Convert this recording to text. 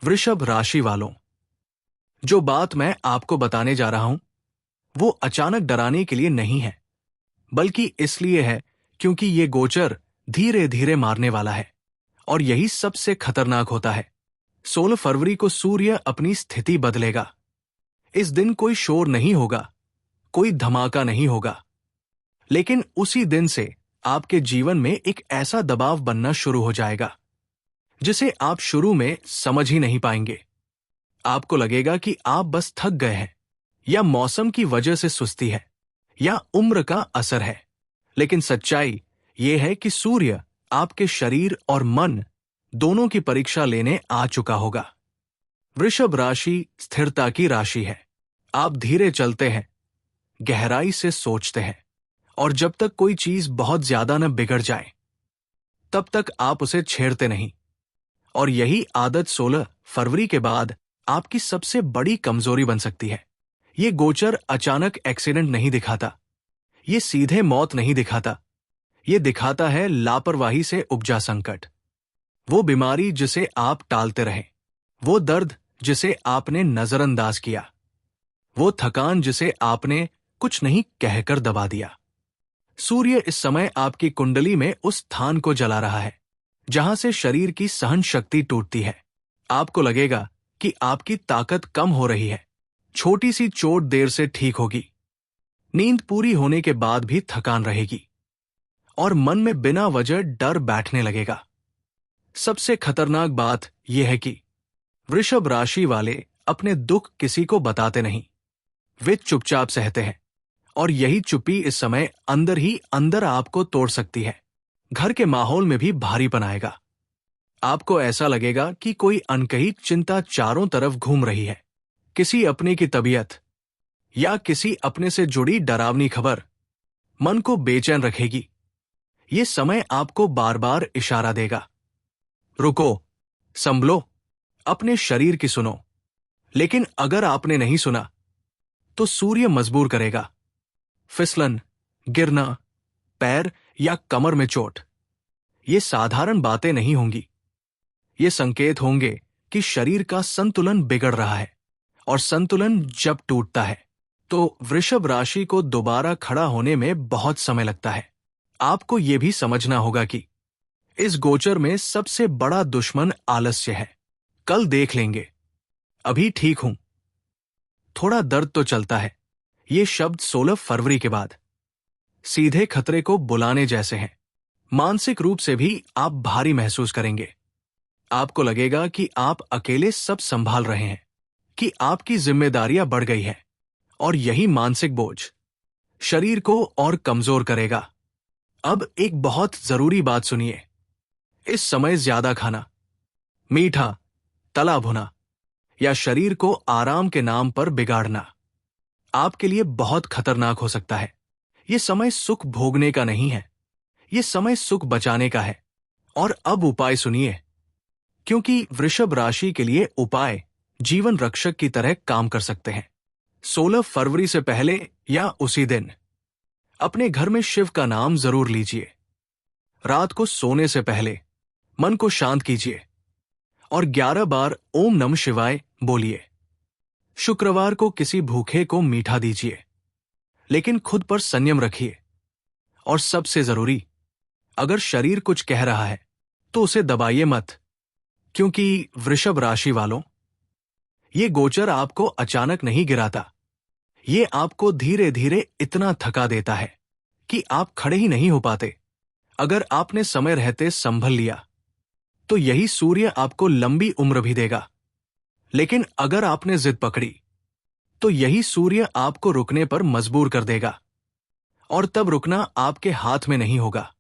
वृषभ राशि वालों, जो बात मैं आपको बताने जा रहा हूं वो अचानक डराने के लिए नहीं है, बल्कि इसलिए है क्योंकि ये गोचर धीरे धीरे मारने वाला है और यही सबसे खतरनाक होता है। 16 फरवरी को सूर्य अपनी स्थिति बदलेगा। इस दिन कोई शोर नहीं होगा, कोई धमाका नहीं होगा, लेकिन उसी दिन से आपके जीवन में एक ऐसा दबाव बनना शुरू हो जाएगा जिसे आप शुरू में समझ ही नहीं पाएंगे। आपको लगेगा कि आप बस थक गए हैं, या मौसम की वजह से सुस्ती है, या उम्र का असर है। लेकिन सच्चाई यह है कि सूर्य आपके शरीर और मन दोनों की परीक्षा लेने आ चुका होगा। वृषभ राशि स्थिरता की राशि है। आप धीरे चलते हैं, गहराई से सोचते हैं, और जब तक कोई चीज बहुत ज्यादा न बिगड़ जाए तब तक आप उसे छेड़ते नहीं। और यही आदत 16 फरवरी के बाद आपकी सबसे बड़ी कमजोरी बन सकती है। ये गोचर अचानक एक्सीडेंट नहीं दिखाता, ये सीधे मौत नहीं दिखाता, ये दिखाता है लापरवाही से उपजा संकट। वो बीमारी जिसे आप टालते रहे, वो दर्द जिसे आपने नजरअंदाज किया, वो थकान जिसे आपने कुछ नहीं कहकर दबा दिया। सूर्य इस समय आपकी कुंडली में उस स्थान को जला रहा है जहां से शरीर की सहन शक्ति टूटती है। आपको लगेगा कि आपकी ताकत कम हो रही है, छोटी सी चोट देर से ठीक होगी, नींद पूरी होने के बाद भी थकान रहेगी, और मन में बिना वजह डर बैठने लगेगा। सबसे खतरनाक बात यह है कि वृषभ राशि वाले अपने दुख किसी को बताते नहीं, वे चुपचाप सहते हैं, और यही चुप्पी इस समय अंदर ही अंदर आपको तोड़ सकती है। घर के माहौल में भी भारीपन आएगा। आपको ऐसा लगेगा कि कोई अनकही चिंता चारों तरफ घूम रही है, किसी अपने की तबीयत या किसी अपने से जुड़ी डरावनी खबर मन को बेचैन रखेगी। ये समय आपको बार बार इशारा देगा, रुको, संभलो, अपने शरीर की सुनो। लेकिन अगर आपने नहीं सुना तो सूर्य मजबूर करेगा। फिसलन, गिरना, पैर या कमर में चोट, ये साधारण बातें नहीं होंगी। ये संकेत होंगे कि शरीर का संतुलन बिगड़ रहा है, और संतुलन जब टूटता है तो वृषभ राशि को दोबारा खड़ा होने में बहुत समय लगता है। आपको यह भी समझना होगा कि इस गोचर में सबसे बड़ा दुश्मन आलस्य है। कल देख लेंगे, अभी ठीक हूं, थोड़ा दर्द तो चलता है, ये शब्द 16 फरवरी के बाद सीधे खतरे को बुलाने जैसे हैं। मानसिक रूप से भी आप भारी महसूस करेंगे। आपको लगेगा कि आप अकेले सब संभाल रहे हैं, कि आपकी जिम्मेदारियां बढ़ गई हैं, और यही मानसिक बोझ शरीर को और कमजोर करेगा। अब एक बहुत जरूरी बात सुनिए। इस समय ज्यादा खाना, मीठा, तला भुना या शरीर को आराम के नाम पर बिगाड़ना आपके लिए बहुत खतरनाक हो सकता है। यह समय सुख भोगने का नहीं है, यह समय सुख बचाने का है। और अब उपाय सुनिए, क्योंकि वृषभ राशि के लिए उपाय जीवन रक्षक की तरह काम कर सकते हैं। 16 फरवरी से पहले या उसी दिन अपने घर में शिव का नाम जरूर लीजिए। रात को सोने से पहले मन को शांत कीजिए और 11 बार ओम नमः शिवाय बोलिए। शुक्रवार को किसी भूखे को मीठा दीजिए, लेकिन खुद पर संयम रखिए। और सबसे जरूरी, अगर शरीर कुछ कह रहा है तो उसे दबाइए मत, क्योंकि वृषभ राशि वालों, ये गोचर आपको अचानक नहीं गिराता, ये आपको धीरे धीरे इतना थका देता है कि आप खड़े ही नहीं हो पाते। अगर आपने समय रहते संभल लिया तो यही सूर्य आपको लंबी उम्र भी देगा, लेकिन अगर आपने जिद पकड़ी तो यही सूर्य आपको रुकने पर मजबूर कर देगा, और तब रुकना आपके हाथ में नहीं होगा।